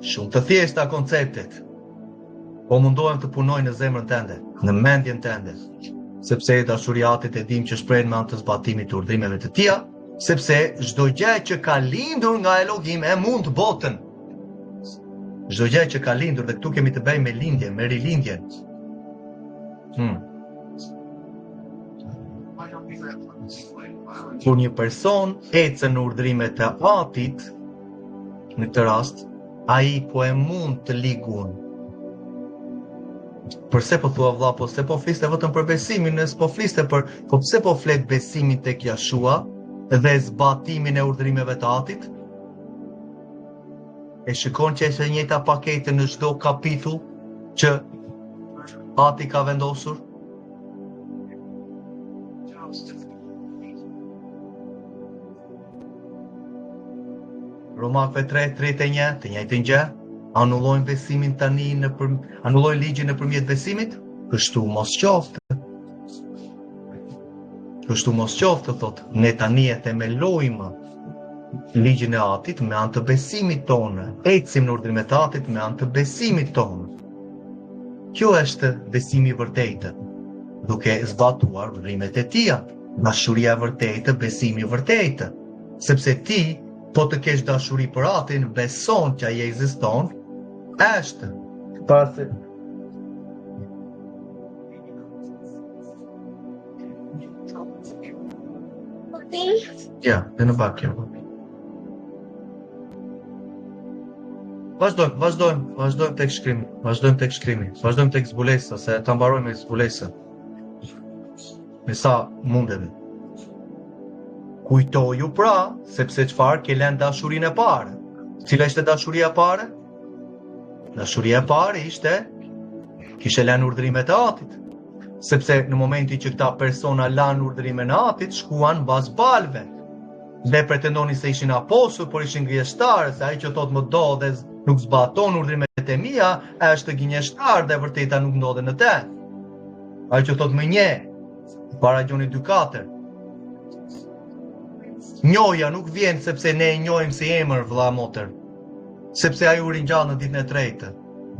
Shumë të thjeshta konceptet. Po mundohem të punoj në zemrën tënde, në mendjen tënde, sepse dashuria e Atit e dim që shprehen me anë të zbatimit të urdhrimeve të Tija, sepse çdo gjë që ka lindur nga Elohim e mund botën. Çdo gjë që ka lindur, dhe këtu kemi të bëjmë me lindje, me rilindjen. Kur një person ecën në urdhrimet e Atit, në këtë rast, ai po e mund të ligun. Përse po thua vlla, po se po fliste vetëm për besimin, ne s'po fliste për, po pse po flet besimin tek Jashua dhe zbatimin e urdhrimeve të Atit? E shikon që është e njëjta pakete në çdo kapitull që Ati ka vendosur? Romakëve 3:31, të njëjtën gjë, anullojnë besimin tani anullojnë ligjin nëpërmjet besimit? Kështu mos qoftë. Kështu mos qoftë, thotë, ne tani e themelojmë ligjin e Atit me anë të besimit tonë, ecim në urdhrimet e Atit me anë të besimit tonë. Kjo është besimi i vërtetë, duke zbatuar urdhrimet e Tija, dashuria e vërtetë, besimi i vërtetë, sepse ti po të kesh dashuri për Atin, beson që ai ekziston, është pasi ja, dhe në bakje. Vazhdojmë tek shkrimi, vazhdojmë tek zbulesa, se ta mbarojmë me zbulesa. Me sa mundemi. Kujtoju pra, sepse çfarë ke lënë dashurinë e parë. Cila ishte dashuria e parë? Dashuria e parë ishte kishe lënë urdhrimet e Atit. Sepse në momentin që këta persona lanë urdhrimet e Atit, shkuan mbas balve. Dhe pretendonin se ishin apostull, por ishin gënjeshtarë, se ai që thotë më do dhe nuk zbaton urdhrimet e mia, është gënjeshtar dhe vërteta nuk ndodhet në të. Ai që thotë më nje, para Gjoni 2:4. Njoja nuk vjen sepse ne e njohim si emër, vëlla motër, sepse ai u ringjall në ditën e tretë.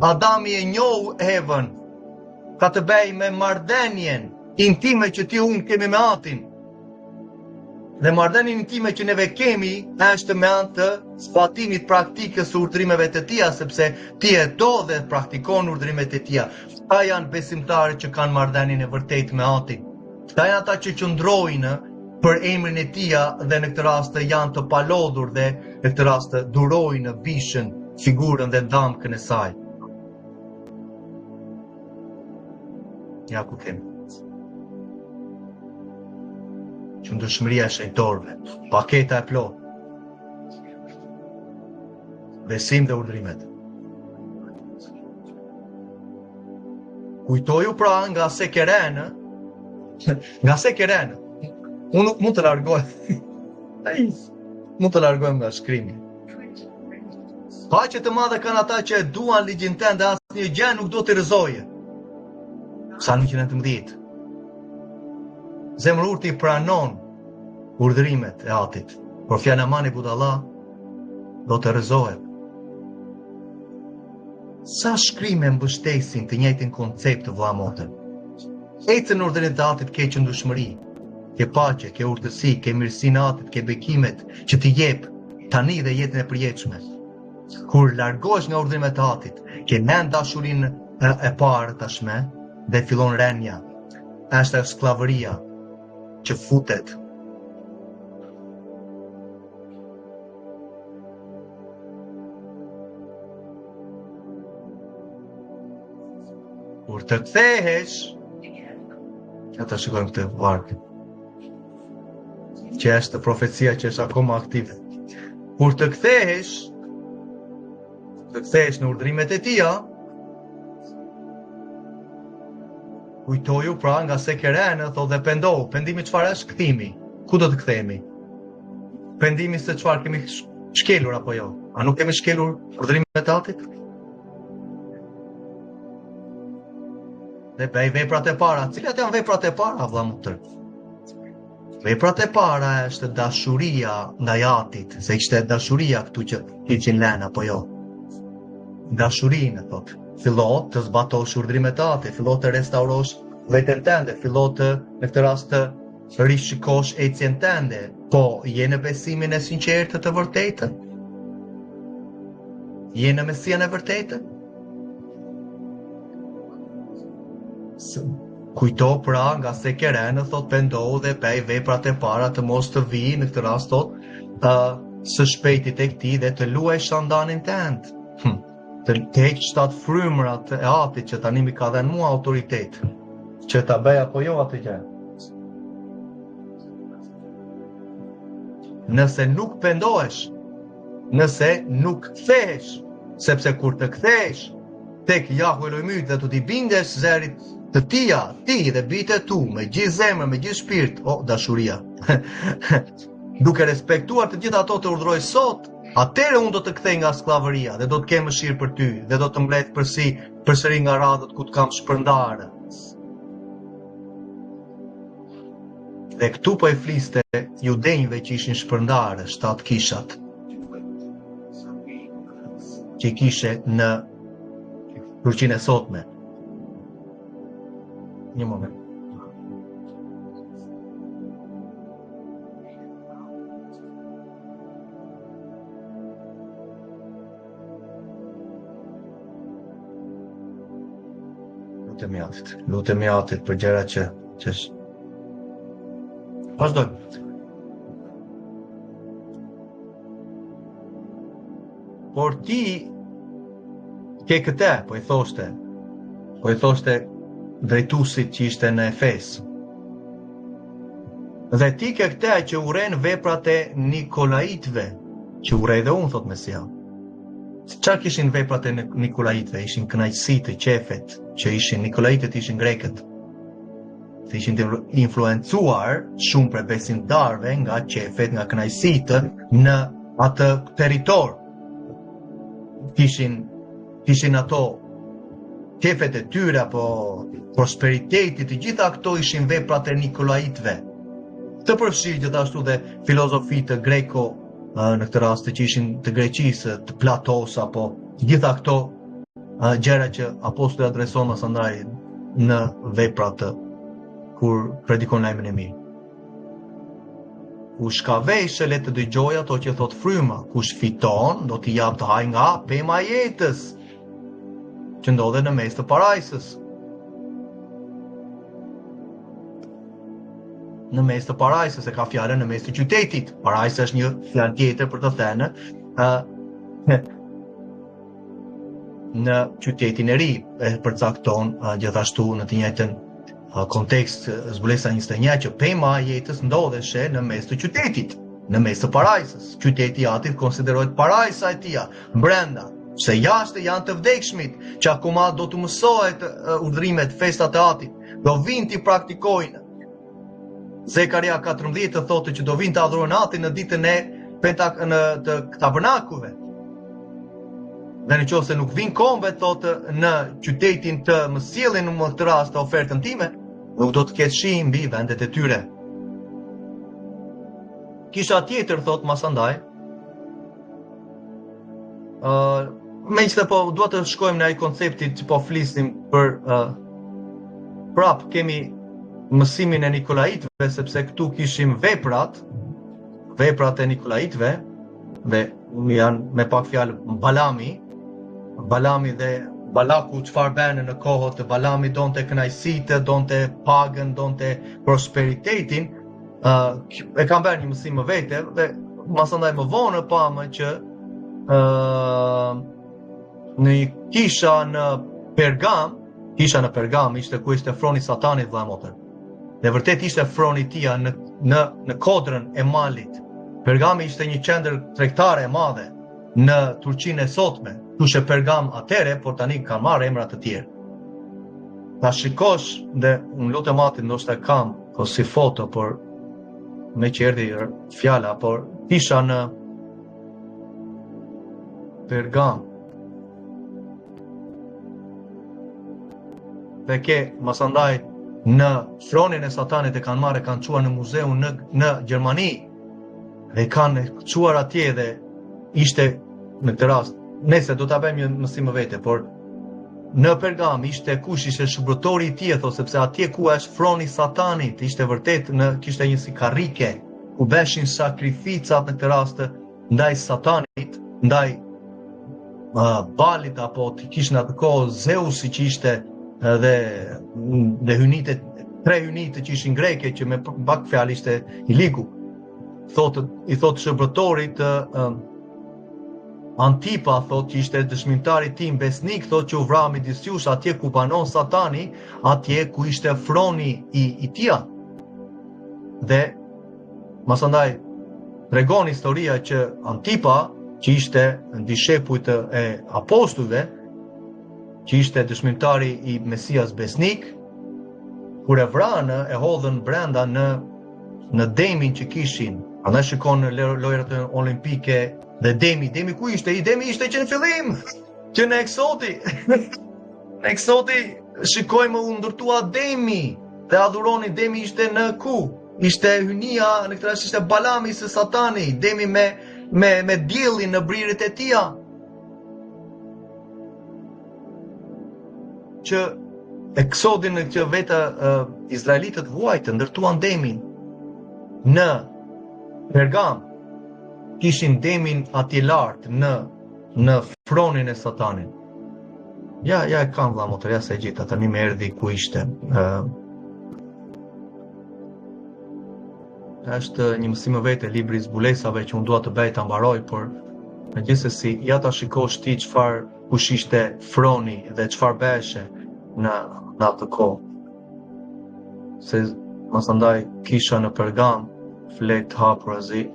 Adami e njohu Evën, ka të bëjë me marrëdhënien intime që ti unë kemi me Atin. Dhe marrëdhënien intime që neve kemi është me anë të zbatimit praktikës së urdhrimeve të Tija, sepse ti e do dhe praktikon urdhrimet e Tija. Ata janë besimtarët që kanë marrëdhënien e vërtetë me Atin. Ata janë ata që qëndrojnë për emrin e Tija dhe në këtë rast janë të palodhur dhe në këtë rast durojnë bishën, figurën dhe dhamkën e saj. Ja ku kemi. Qëndrueshmëria e shenjtorëve, paketa e plotë. Besim dhe urdhrimet. Kujtoju pra nga Sekerenë, unë nuk mund të largoj. Mund të largojmë nga shkrimi. Paqe të madhe kanë ata që e duan ligjin tënd dhe asnjë gjë nuk do të rrëzoje. Psalmi 119. Zemra urti pranon urdhrimet e Atit, por fjala e mani budalla do të rrëzohet. Sa shkrime mbështesin të njëjtin koncept të vëlla motër. Ecën në urdhrimet e Atit ke qëndrueshmëri, ke paqe, ke urtësi, ke mirësinë e Atit, ke bekimet që t'i jep tani dhe jetën e përjetshme. Kur largohesh nga urdhrimet e Atit, ke mend dashurinë e parë tashme dhe fillon rënja. Është skllavëria që futet. Kur të kthehesh, ata shikojmë këtë varg, që është profecia që është akoma aktive. Kur të kthehesh në urdhrimet e Tija, kujtoju pra nga Sekerenë, thotë dhe pendohu. Pendimi çfarë është? Kthimi. Ku do të kthehemi? Pendimi se çfarë kemi shkelur apo jo? A nuk kemi shkelur urdhrimet e Atit? Dhe bëj veprat e para. Cilat janë veprat e para, vëlla motër? Veprat e para është dashuria ndaj Atit, se ishte dashuria këtu që kishin lënë apo jo. dashurinë, thot. Fillo të zbatosh urdhrimet e Atit, fillo të restaurosh veten tënde, fillo të në këtë rast të rishikosh ecjen tënde. Po, je në besimin e sinqertë të vërtetën? Je në Mesian e vërtetën? Kujto pra nga se kerenë, thot, pendohu dhe pej veprat e para të mos të vijë, në këtë rast, thot, së shpejtit e këtij dhe të luaj shandanin tënd. Të heq 7 frymrat e Atit që tani mi ka dhënë mua autoritet, që ta bëj apo jo atë gjë. Nëse nuk pendohesh, nëse nuk kthehesh, sepse kur të kthehesh tek Jahve Elohimit dhe të t'i bindesh zerit të tia, ti dhe bitet tu, me gjithë zemër, me gjithë shpirt, dashuria. Duke respektuar të gjitha ato të urdhroj sot, atëherë unë do të kthej nga skllavëria dhe do të kem mëshirë për ty dhe do të mbledh përsëri nga radhët ku të kam shpërndarë. Dhe këtu po e fliste judenjve që ishin shpërndarë 7 kishat që i kishe në Turqinë e sotme. Një moment. Lutemi Atit për gjëra që vazhdoj. Por ti ke këtë, po i thoshte drejtuesit që ishte në Efes. Dhe ti ke këtë që uren veprat e Nikolaitëve, që urej dhe unë, thot Mesia. Çfarë kishin veprat e Nikolaitëve? Ishin kënaqësi të qefet, që ishin Nikolaitët ishin grekët. Se ishin të influencuar shumë për besimtarve nga qefet, nga kënaqësitë në atë territor. Kishin ato qefet e tyre apo prosperiteti, të gjitha këto ishin veprat e Nikolaitëve. Të përfshirë gjithashtu dhe filozofitë greko në këtë rast që ishin të Greqisë, të Platos apo gjitha këto gjëra që apostulli adreson asandaj në veprat kur predikon lajmin e mirë. Kush ka veshë le të dëgjojë ato që thot fryma, kush fiton do t'i jap të hajë nga pema e jetës që ndodhet në mes të parajsës. Në mes të parajsës, e ka fjalën në mes të qytetit. Parajsa është një fjalë tjetër për të thënë në qytetin e ri, e përcakton gjithashtu në të njëjtën kontekst zbulesa 21 që pema e jetës ndodheshe në mes të qytetit, në mes të parajsës. Qyteti i Atit konsiderohet parajsa e tij brenda, se jashtë janë të vdekshmit që akoma do të mësohet urdhrimet, festat e Atit, do vinë t'i praktikojnë. Zekaria 14 thotë që do vinë të adhurojnë Atin në ditën e të tabernakuve. Dhe në qoftë se nuk vinë kombe, thotë në qytetin të më sjellin në këtë rast të ofertën time, nuk do të ketë shi mbi vendet e tyre. Kisha tjetër, thotë masandaj, megjithëse po dua të shkojmë në ai konceptit që po flisnim për prap kemi mësimin e Nikolaitëve, sepse këtu kishim veprat e Nikolaitëve, dhe janë me pak fjalë Balami dhe Balaku çfarë bënë në kohët e Balami, donte kënaqësitë, donte pagën, donte prosperitetin, e kam bërë një mësim më vete dhe masandaj më vonë pamë që në kisha në Pergam ishte ku ishte froni Satanit vëlla motër. Dhe vërtet ishte froni tia në kodrën e malit. Pergami ishte një qendër tregtare e madhe në Turqinë e sotme. Tushe Pergam atere, por tani kanë marrë emra të tjerë. Ta shikosh dhe unë lutem Atin, ndoshta kam si foto, por me që erdhi fjala, por isha në Pergam. Dhe ke masandaj në fronin e Satanit e kanë marrë, kanë çuar në muzeun në Gjermani dhe kanë çuar atje dhe ishte në këtë rast Nëse do ta bëjmë një mësim vete, por në Pergam ishte kush ishte shpërtori i tij, thotë, sepse atje ku është froni Satanit, ishte vërtet kishte një si karrike ku beshin sakrificat në këtë rast ndaj Satanit, ndaj Balit apo të kishin atë kohë Zeusi që ishte dhe hynitet, 3 hynite që ishin greke që me pak fjalë ishte i ligu. I thotë shpërtorit Antipa, thotë që ishte dëshmitari tim besnik, thotë që u vra midis jush atje ku banon Satani, atje ku ishte froni i tij. Dhe masandaj tregon historia që Antipa, që ishte dishepujt e apostujve, që ishte dëshmitari i Mesias besnik, kur e vranë e hodhën brenda në demin që kishin. Andaj shikon në lojrat olimpike dhe demi ku ishte? I demi ishte që në fillim, që në Eksodi. Në Eksodi shikojmë u ndërtua demi dhe adhuroni. Demi ishte në ku? Ishte hynia, në këtë rast ishte Balami së Satani, demi me diellin në bririt e tij. Që Eksodin në që vetë izraelitët vuajtë, ndërtuan demin. Në Pergam kishin demin atje lart në fronin e Satanit. Ja e kam vëlla motor, ja se gjitha tani më erdhi ku ishte. Është një mësim vetë libri i zbulesave që unë dua të bëj ta mbaroj, por megjithëse ja ta shikosh ti kush ishte froni dhe çfarë beshe në atë kohë. Se masandaj kisha në Pergam flet hapurazi.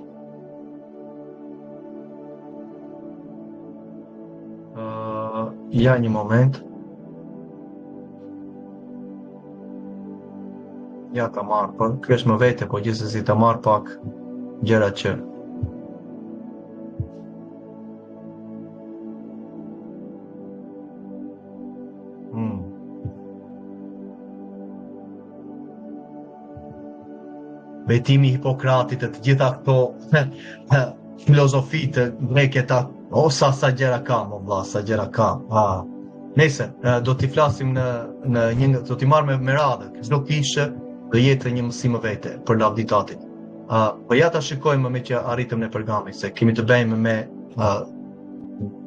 Ja një moment. Ja ta marrë, por kjo është më vete, po gjithsesi ta marrë pak gjëra që Betimi i Hipokratit, të gjitha këto filozofitë greke sa gjëra ka, më vlla, sa gjëra ka. Nëse do t'i flasim në një, do t'i marrë me radhë, çdo kishë do jetë një mësim vete për lavditatin. Po ja ta shikojmë me që arritëm në Pergamit, se kemi të bëjmë me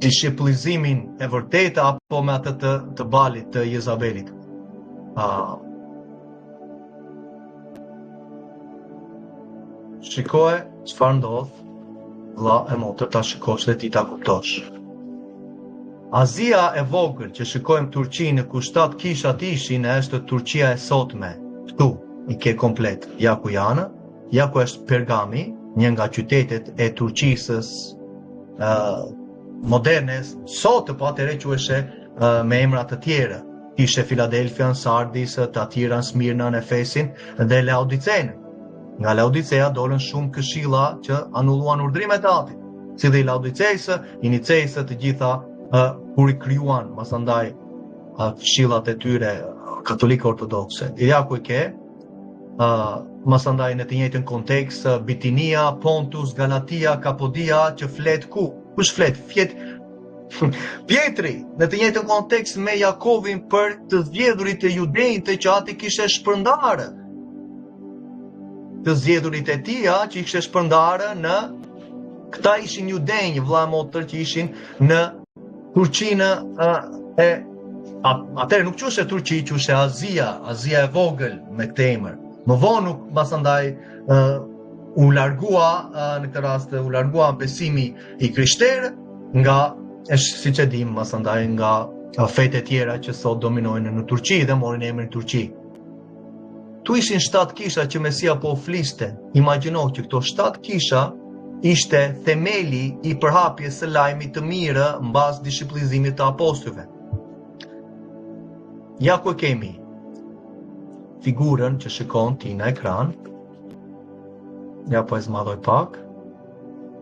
dishiplizimin e vërtetë apo me atë të Balit, të Jezabelit. Shikoje çfarë ndodh, vlla e motër, ta shikosh dhe ti ta kuptosh. Azia e vogël që shikojmë Turqinë ku 7 kishat ishin, është Turqia e sotme. Këtu i ke komplet. Ja ku janë, ja ku është Pergami, një nga qytetet e Turqisë moderne, sot po atëherë quheshe me emra të tjera. Kishe Filadelfian, Sardis, Tatiran, Smirnan, Efesin dhe Laodicenë. Nga Laodicea dolën shumë këshilla që anulluan urdhrimet e Atit, si dhe i Laodicejsë, i Nicejsë, të gjitha kur i krijuan masandaj këshillat e tyre katolike ortodokse. Ja ku i ke masandaj në të njëjtën kontekst Bitinia, Pontus, Galatia, Kapodia, që flet ku? Kush flet? Pjetri, në të njëjtën kontekst me Jakovin për të zgjedhurit e judejtë që ati kishte shpërndarë. Të zgjedhurit e tij që i kishte shpërndarë në këta ishin judenj, vëlla motër, që ishin në Turqinë e atëherë nuk quhej Turqi, quhej Azia e vogël me këtë emër. Më vonë nuk pasandaj u largua në këtë rast u largua besimi i krishterë nga siç e dim pasandaj nga fetë e tjera që sot dominojnë në Turqi dhe morin emrin Turqi. Tu ishin 7 kisha që Mesia po fliste. Imagjino që këto 7 kisha ishte themeli i përhapjes së lajmit të mirë mbas dishiplizimit të apostujve. Ja ku kemi figurën që shikon ti në ekran. Ja po e zmadhoj pak.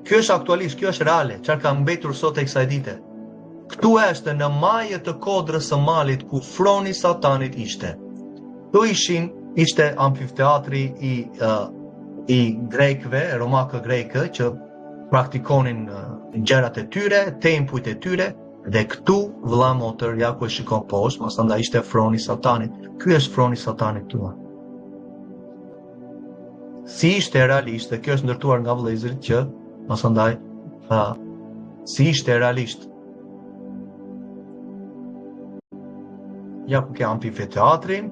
Kjo është aktualisht, kjo është reale, çfarë ka mbetur sot e kësaj dite. Këtu është në majët të kodrës së malit ku froni Satanit ishte. Tu ishte amfiteatri i grekëve, romakë greke, që praktikonin gjërat e tyre, tempujt e tyre, dhe këtu vëlla motër, ja ku e shikon poshtë, masandaj ishte froni i Satanit. Ky është froni i Satanit këtu. Si ishte realisht, dhe kjo është ndërtuar nga vëllezërit që masandaj si ishte realisht. Ja ku ke amfiteatrin,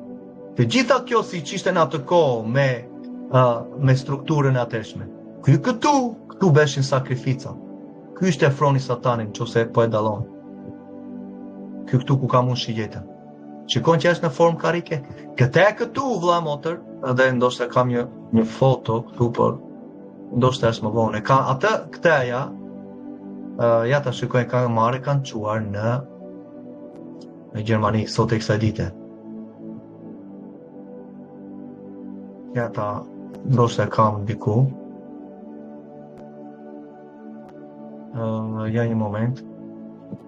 të gjitha kjo si që ishte në atë kohë me strukturën e atërshme. Këtu beshin sakrifica. Ky ishte froni Satanit, nëse po e dallon. Ky këtu ku ka mund shijetën. Shikon që është në formë karike. Këtu vëlla motër, edhe ndoshta kam një foto këtu, por ndoshta është më vonë. Ka atë këteja, ja ta shikojnë kanë quar në Gjermani sot e kësaj dite. Ja ta ndoshta kam diku. Ja një moment.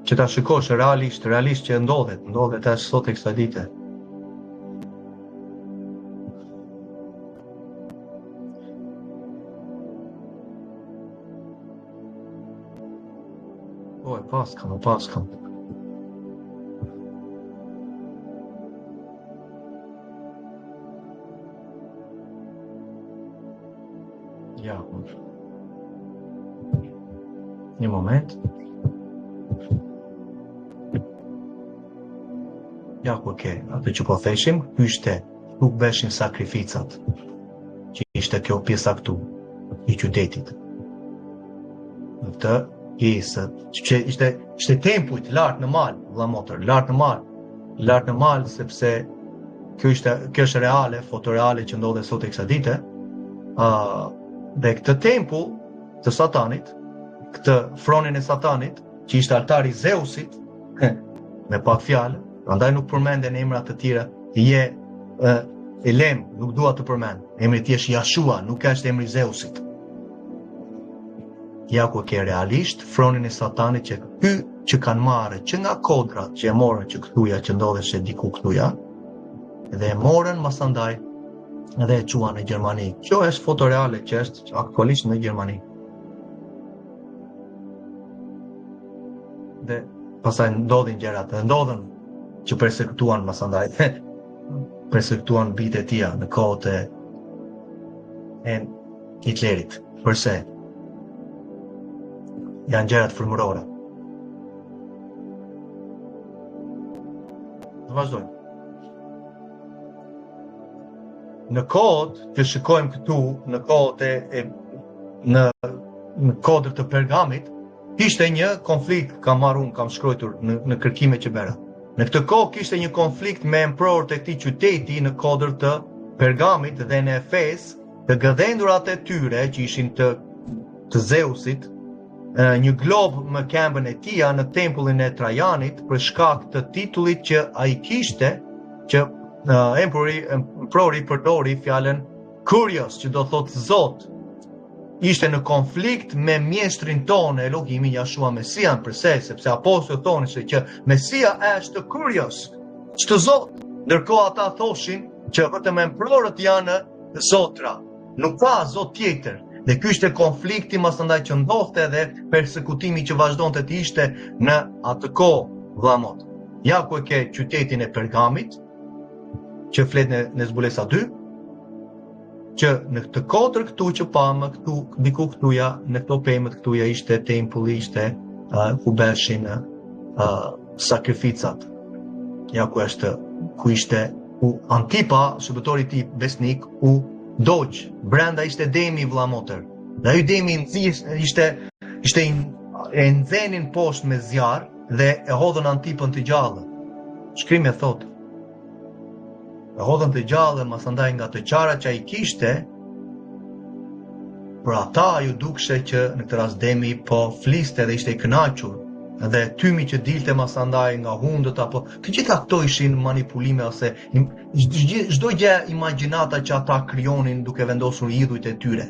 Që ta shikosh realisht që ndodhet është sot e kësaj dite. Paskam. Ja. Një moment. Ja ku atë që po theshim, nuk beshin sakrificat, që ishte kjo pjesa këtu, i qytetit. Në të që ishte tempujt lartë në mal, vëlla motër, lartë në mal, sepse kjo është reale, fotoreale që ndodhe sot e kësaj dite, dhe këtë tempull të Satanit, këtë fronin e Satanit, që ishte altari Zeusit, me pak fjalë, prandaj nuk përmenden emrat të tjera, Elem, nuk dua të përmend, emri i është Jashua, nuk është emri i Zeusit. Ja ku ke realisht fronin e Satanit që kanë marrë që nga kodrat që e morën që këtuja që ndodheshe diku këtuja, dhe e morën masandaj dhe e quan në Gjermani. Kjo është fotoreale që është aktualisht në Gjermani. Dhe pastaj ndodhin gjërat, dhe ndodhen që persekutuan masandaj, persekutuan bitë e tia në kohët e Hitlerit. Përse? Janë gjërat frymërore. Të vazhdojmë. Në kohët që shikojmë këtu, në kohët në kodrë të Pergamit, kishte një konflikt, kam shkruar në kërkime që bëra. Në këtë kohë kishte një konflikt me emperorët e këtij qyteti në kodrë të Pergamit dhe në Efes, të gëdhendurat e tyre që ishin të Zeusit, një glob më këmbën e tia në tempullin e Trajanit për shkak të titullit që ai kishte, që emperori përdori fjalën Kurios, që do thotë Zot. Ishte në konflikt me mjeshtrin tonë, Elohimin Jashua Mesian, përse, sepse apostujt thonë se që Mesia është Kurios, çdo Zot. Ndërkohë ata thoshin që vetëm emperorët janë zotra, nuk ka Zot tjetër. Dhe ky ishte konflikti masandaj që ndodhte dhe persekutimi që vazhdonte të ishte në atë kohë, vëlla mot. Ja ku e ke qytetin e Pergamit, që flet në zbulesa 2, që në këtë kodër këtu që pamë, diku këtuja, në këto pemët këtuja ishte tempulli, ishte ku beshin sakrificat. Ja ku ishte Antipa, shërbëtori i tij besnik, Doq, brenda ishte demi vëlla motër. Dhe ai demi ishte e nxenin poshtë me zjarr dhe e hodhën Antipën të gjallë. Shkrimi e thotë. E hodhën të gjallë masandaj nga të qarat që ai kishte, për ata ju dukshte që në këtë rast demi po fliste dhe ishte i kënaqur. Dhe tymi që dilte masandaj nga hundët apo të gjitha këto ishin manipulime ose çdo gjë imagjinata që ata krijonin duke vendosur idhujt e tyre.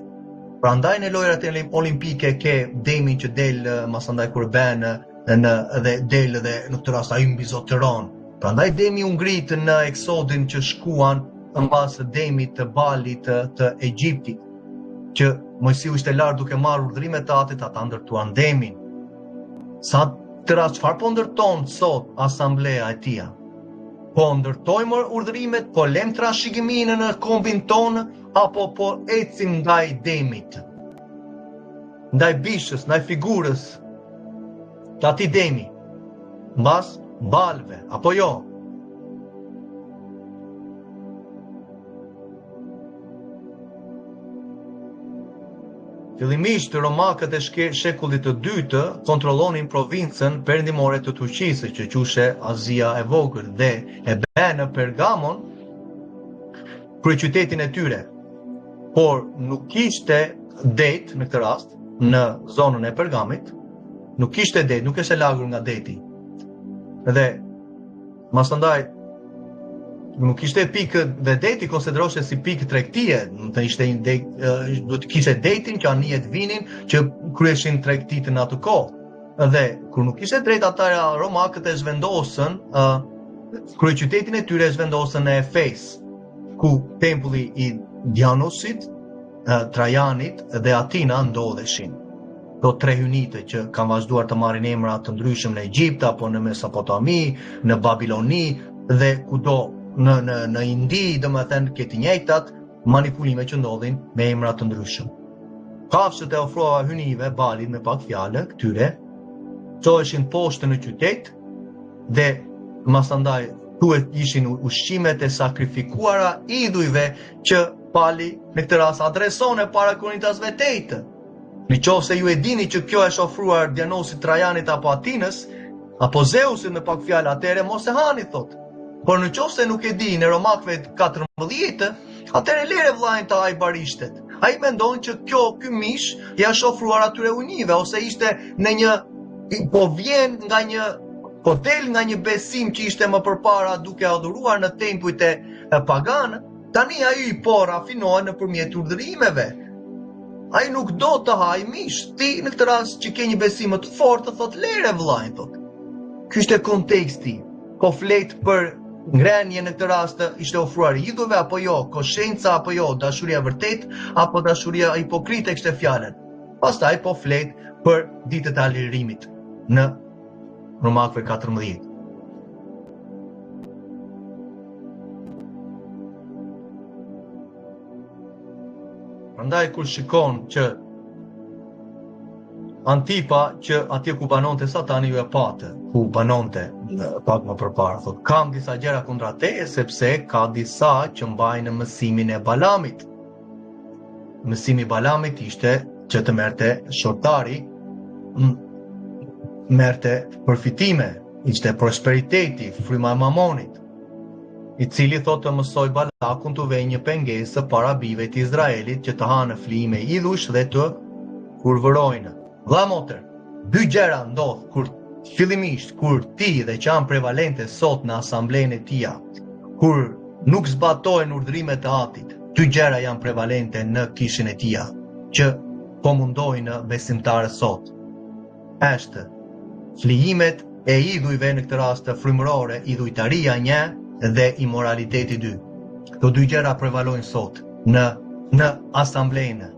Prandaj në lojrat e olimpike ke demin që del masandaj kur bën dhe del dhe në këtë rast ai mbizotëron. Prandaj demi u ngrit në Eksodin që shkuan mbas demit të Balit të Egjiptit, që Mojsiu ishte larg duke marrë urdhrimet e Atit, ata ndërtuan demin. Sa të rast çfarë po ndërton sot asambleja e tia? Po ndërtojmë urdhërimet, po lem trashëgiminë në kombin tonë, apo po ecim ndaj demit? Ndaj bishës, ndaj figurës të ati demi, mbas balve, apo jo? Fillimisht romakët e shekullit të dytë kontrollonin provincën perëndimore të Turqisë, që quhej Azia e Vogël, dhe e bënë në Pergamon kryeqytetin e tyre. Por nuk kishte det në këtë rast në zonën e Pergamit, nuk kishte det, nuk ishte lagur nga deti. Dhe masandaj nuk kishte pikë dhe deti konsiderohej si pikë tregtie, do të kishte detin që anijet vinin që kryeshin tregtitë në atë kohë. Dhe kur nuk kishte drejt, ata romakët e zhvendosën kryeqytetin e tyre, zhvendosën në Efes, ku tempulli i Dianosit, Trajanit dhe Atina ndodheshin. Do tre hynite që kanë vazhduar të marrin emra të ndryshëm në Egjipt, apo në Mesopotami, në Babiloni dhe kudo në Indi, domethënë këtë njëjtat manipulime që ndodhin me emra të ndryshëm. Kafshët e ofruara hynive, balit me pak fjalë, këtyre çoheshin poshtë në qytet dhe masandaj thuhet ishin ushqimet e sakrifikuara idhujve që pali në këtë rast adresone para kunitasve tejtë. Në qoftë se ju e dini që kjo është ofruar Dianosit, Trajanit apo Atinës, apo Zeusit me pak fjalë, atëre mos e hani, thot. Por në qoftë se nuk e di në Romakëve 14, atëre lere vllajën të ai barishtet. Ai mendon që ky mish ja është ofruar atyre unive, ose ishte në një, po vjen nga një, po del nga një besim që ishte më përpara duke adhuruar në tempujt e paganë. Tani ai po rafinohet nëpërmjet urdhërimeve. Ai nuk do të haj mish. Ti në këtë rast që ke një besim më të fortë, thot lere vllajën, thot. Ky ishte konteksti. Po flet për ngrenje në këtë rast ishte ofruar idhujve apo jo, koshenca apo jo, dashuria vërtet apo dashuria hipokrite, kishte fjalën. Pastaj po flet për ditët e alirimit në Romakëve 14. Prandaj kur shikon që Antipa, që atje ku banonte Satani, ju e patë, ku banonte pak më përpara, thot, kam disa gjëra kundra teje, sepse ka disa që mbajnë mësimin e Balamit. Mësimi i Balamit ishte që të merrte shortari, merrte përfitime, ishte prosperiteti, fryma e mamonit, i cili thot të mësoj Balakun të vejë një pengesë para bijve të Izraelit që të hanë flijime idhush dhe të kurvërojnë. Vlla motër, dy gjëra ndodh kur fillimisht kur ti dhe që janë prevalente sot në asamblenë e tia, kur nuk zbatohen urdhrimet e Atit, dy gjëra janë prevalente në kishën e tia, që po mundojnë besimtarë sot. Është flijimet e idhujve, në këtë rast frymërore, idhujtaria 1 dhe imoraliteti 2. Këto dy gjëra prevalojnë sot në asamblenë.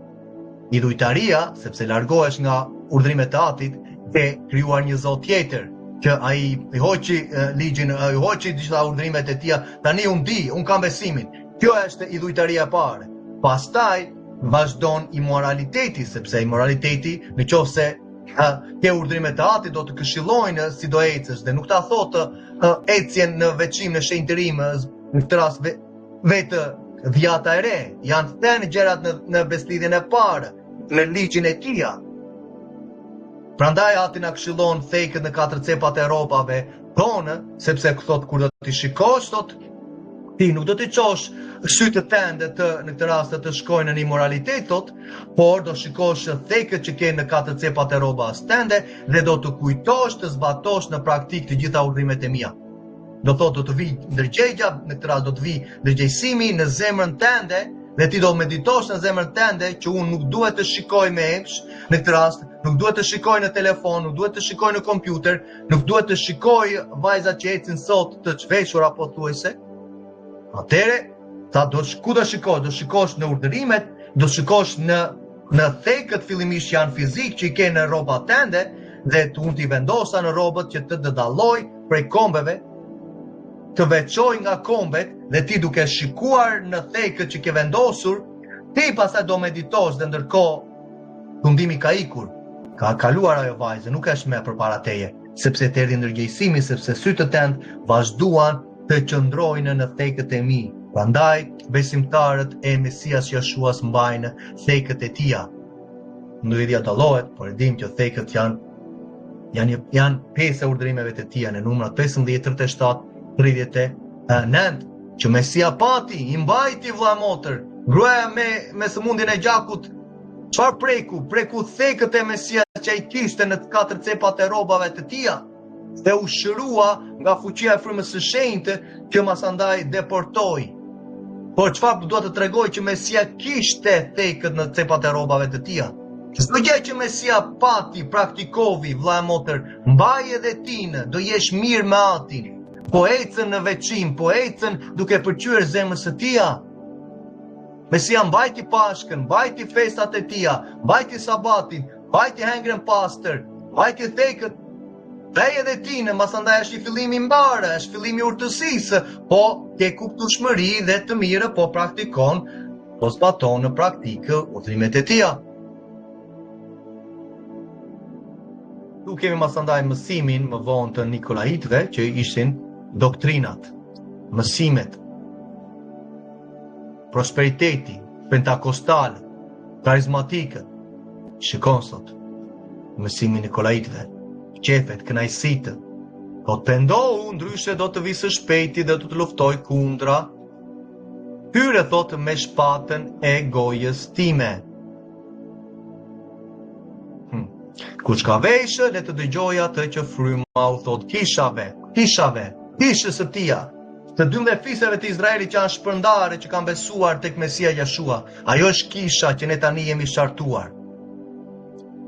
Idhujtaria, sepse largohesh nga urdhrimet e Atit, e krijuar një zot tjetër, që ai i hoqi ligjin, i hoqi disa urdhrimet e tija, tani unë kam besimin. Kjo është idhujtaria e parë. Pastaj vazhdon imoraliteti, sepse imoraliteti, në qoftë se ke urdhrimet e Atit, do të këshillojnë si do ecësh, dhe nuk ta thotë ecjen në veçim, në shenjtërim, në këtë rast vetë dhjata e re, janë thënë gjërat në beslidhjen e parë, në ligjin e tija. Prandaj Ati na këshillon thekët në 4 cepat e rropave tonë, sepse thot kur do t'i shikosh, thot, ti nuk do t'i qosh sytë tënde në këtë rast të shkojnë në imoralitet, thot, por do shikosh thekët që ke në 4 cepat e rropas tënde dhe do të kujtosh të zbatosh në praktik të gjitha urdhrimet e mia. Do thot, do të vi ndërgjegja, në këtë rast do të vi ndërgjegjësimi në zemrën tënde, dhe ti do meditosh në zemrën tënde që unë nuk duhet të shikoj me emsh, në këtë rast, nuk duhet të shikoj në telefon, nuk duhet të shikoj në kompjuter, nuk duhet të shikoj vajzat që ecin sot të çveshura pothuajse. Atëre, ku do shikosh? Do shikosh në urdhërimet, do shikosh në thekët fillimisht që janë fizik që i ke në rrobat tënde, dhe unë t'i vendosa në robët që të dalloj prej kombeve, të veçoj nga kombet dhe ti duke shikuar në thekët që ke vendosur, ti pastaj do meditosh dhe ndërkohë tundimi ka ikur. Ka kaluar ajo vajzë, nuk është më përpara teje, sepse të erdhi ndërgjegjësimi, sepse sytë tënd vazhduan të qëndrojnë në thekët e mi. Prandaj besimtarët e Mesias Jashuas mbajnë thekët e tija. Ndërhidhja dallohet, por e dim që thekët janë 5 urdhërimeve të tija në numrat 15, 37, 39, që Mesia pati, i mbajti vëlla motër, gruaja me sëmundjen e gjakut, çfarë preku thekët e Mesias që ai kishte në të 4 cepat e rrobave të tija, dhe u shërua nga fuqia e frymës së shenjtë që masandaj deportoi. Por çfarë do të tregoj që Mesia kishte thekët në cepat e rrobave të tija? Çdo gjë që Mesia pati, praktikovi, vëlla motër, mbaj edhe tinë, do jesh mirë me atin. Po ecën në veçim, po ecën duke përqyer zemrës së tija. Mesia mbajti Pashkën, mbajti festat e tija, mbajti Sabatin, mbajti hengren pastër, mbajti thekët. Dhe edhe tinë, masandaj është i fillimi mbarë, është fillimi urtësisë, po ke kuptueshmëri dhe të mirë, po praktikon, po zbaton në praktikë udhërimet e tija. Tu kemi masandaj mësimin më vonë të Nikolaitëve, që ishin doktrinat, mësimet, prosperiteti, pentakostal, karizmatikët. Shikon sot, mësimin Nikolaitëve, qefet, kënaqësitë. Po të pendohu, ndryshe do të visë shpejti dhe do të luftoj kundra. Hyre thotë me shpatën e gojës time. Kush ka veshë, le të dëgjoj atë që fryma u thot kishave, kishës së tija, të 12 fisëve të Izraelit që janë shpërndarë, që kanë besuar tek Mesia Jashua. Ajo është kisha që ne tani jemi shartuar.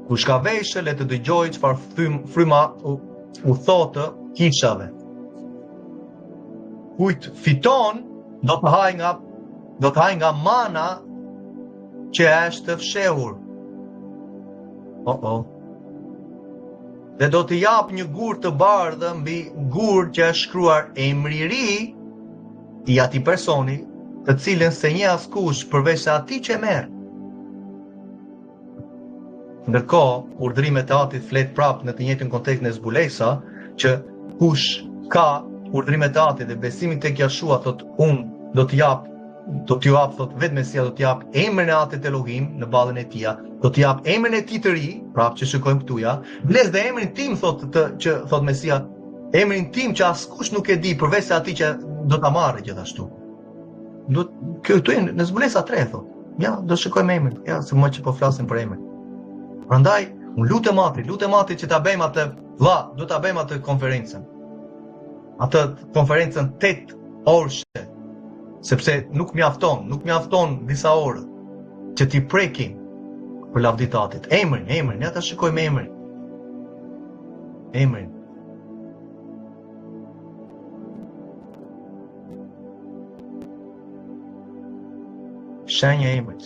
Kush ka veshë, le të dëgjoj çfarë fryma u thotë kishave. Kujt fiton, do të haj nga mana që është fshehur. Dhe do të jap një gur të bardhë mbi gur që është shkruar emri i ri i atij personi, të cilën se një askush përveç se atij që merr. Ndërkohë, urdhrimet e atit flet prapë në të njëjtin kontekst në zbulesa, që kush ka urdhrimet e atit dhe besimin tek Jashua, thot unë do t'ju jap, thot vetë Mesia do t'jap emrin e atit Elohim në ballën e tij, do t'jap emrin e tij të ri, prapë që shikojmë këtuja, bles dhe emrin tim që thot Mesia, emrin tim që askush nuk e di përveç se atij që do ta marrë gjithashtu. Këtu në zbulesa 3 thot. Ja, do shikojmë emrin. Ja, se më që po flasim për emrin. Prandaj, unë lutem ati që ta bëjmë atë, do ta bëjmë atë konferencën. Atë konferencën 8 orëshe, sepse nuk mjafton disa orë që t'i prekim për lavditatit. Emrin, ja ta shikojmë emrin. Emrin. Shenja emrit,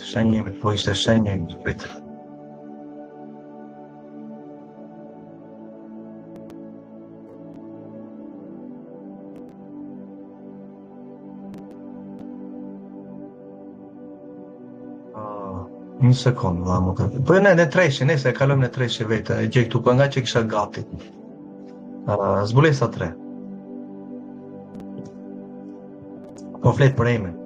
po ishte shenja emrit. Një sekundë, vamo. Po ne treshe, nëse e kalojmë në treshe vetë, e gjej këtu, po nga që kisha gati. Zbulesa 3. Po flet për emrin.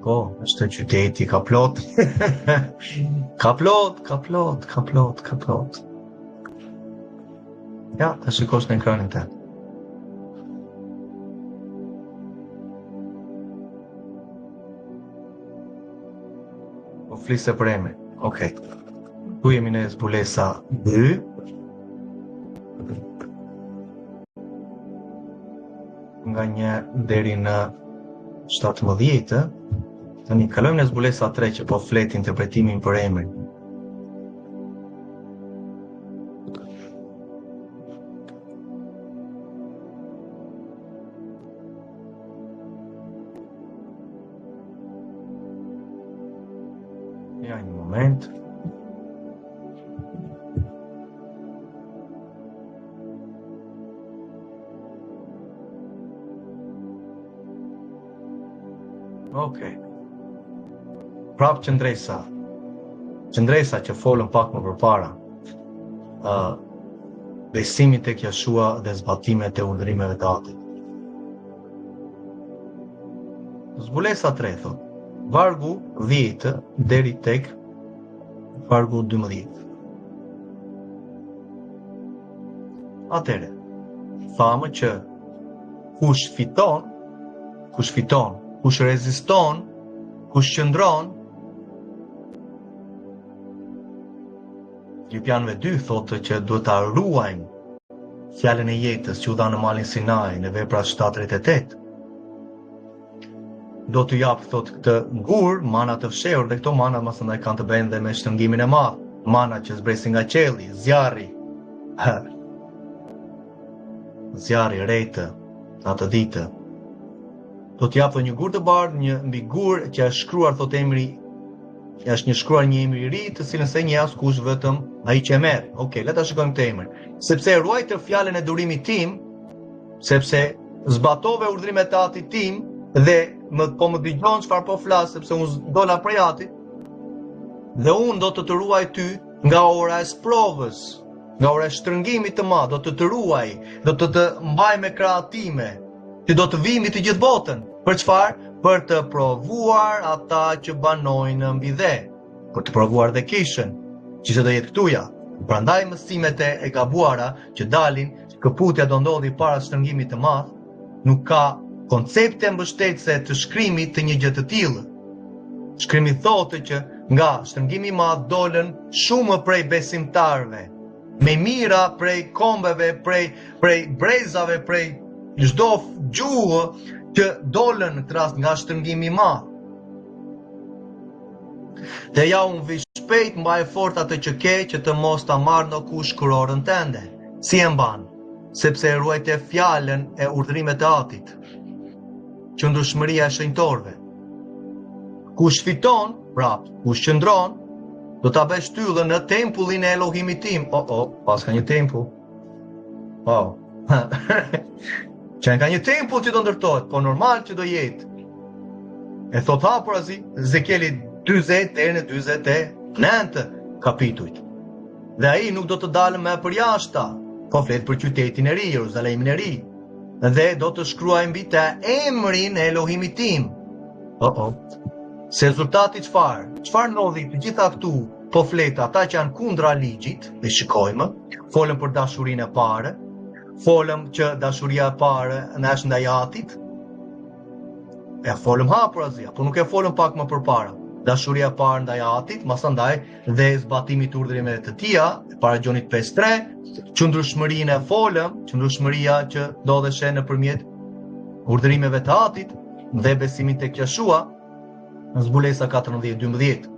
Po, është qyteti, ka plot. Ka plot. Ja, të shikosh në ekranin të. Po flise për emrin. Okej. Tu jemi në zbulesa 2. Nga 1 deri në 17. Tani kalojmë në zbulesa 3 që po flet interpretimin për emrin. Ja një moment. Okej. Prap qëndresa që folën pak më përpara. Besimi tek Jeshua dhe zbatimet e urdhrimeve të Atit. Zbulesa 3 thot, vargu 10 deri tek vargu 12. Atëre, thamë që kush fiton, kush reziston, kush qëndron, Filipianëve 2 thotë që duhet ta ruajmë fjalën e jetës që u dha në malin Sinai në Vepra 7:38. Do t'u jap thotë këtë gur, mana të fshehur, dhe këto mana më së kanë të bëjnë dhe me shtrëngimin e madh, mana që zbresin nga qielli, zjarri. Zjarri rejtë atë ditë. Do t'u jap një gur të bardhë, një mbi gur që është shkruar thotë emri, është një shkruar një emri i ri, të cilën se një askush vetëm ai që e merr. Okej, le ta shikojmë këtë emër. Sepse ruajtër fjalën e durimit tim, sepse zbatove urdhrimet e Atit tim dhe po më dëgjon çfarë po flas, sepse unë dola prej Atit, dhe unë do të ruaj ty nga ora e sprovës, nga ora e shtrëngimit të madh, do të ruaj, do të mbaj me krahët time, ti do të vi mbi të gjithë botën. Për çfarë? Për të provuar ata që banojnë mbi dhe, për të provuar dhe kishën, që do jetë këtuja. Prandaj mësimet e gabuara që dalin, që këputja do ndodhi para shtrëngimit të madh, nuk ka koncepte mbështetëse të shkrimit të një gjë të tillë. Shkrimi thotë që nga shtrëngimi i madh dolën shumë prej besimtarëve, me mira prej kombeve, prej brezave, prej çdo gjuhë që dolën në këtë rast nga shtrëngimi i madh. Dhe ja unë vi shpejt mbaj fort atë që ke, që të mos ta marrë në kush kurorën tënde. Si e mban? Sepse e ruajte fjalën e urdhrimet e Atit. Qëndrueshmëria e shenjtorëve. Kush fiton, prap, kush qëndron, do ta bëj shtyllën në tempullin e Elohimit tim. Pas ka një tempull. Wow. Që ka një tempull që do ndërtohet, po normal që do jetë. E thot hapurazi, Ezekieli 40 deri në 49 kapitujt. Dhe ai nuk do të dalë më përjashta, po flet për qytetin e ri, Jeruzalemin e ri. Dhe do të shkruaj mbi të emrin e Elohimit tim. Se rezultati çfarë? Çfarë ndodhi të gjitha këtu? Po flet ata që janë kundra ligjit, dhe shikojmë, folën për dashurinë e parë, folëm që dashuria e parë në është ndaj Atit, e folëm hapurazi, apo nuk e folëm pak më përpara. Dashuria e parë ndaj Atit, masandaj dhe zbatimi të urdhrimeve të tija, para Gjonit 5:3, qëndrueshmërinë e folëm, qëndrueshmëria që ndodheshe nëpërmjet urdhrimeve të Atit dhe besimin tek Jeshua, në zbulesa 14:12.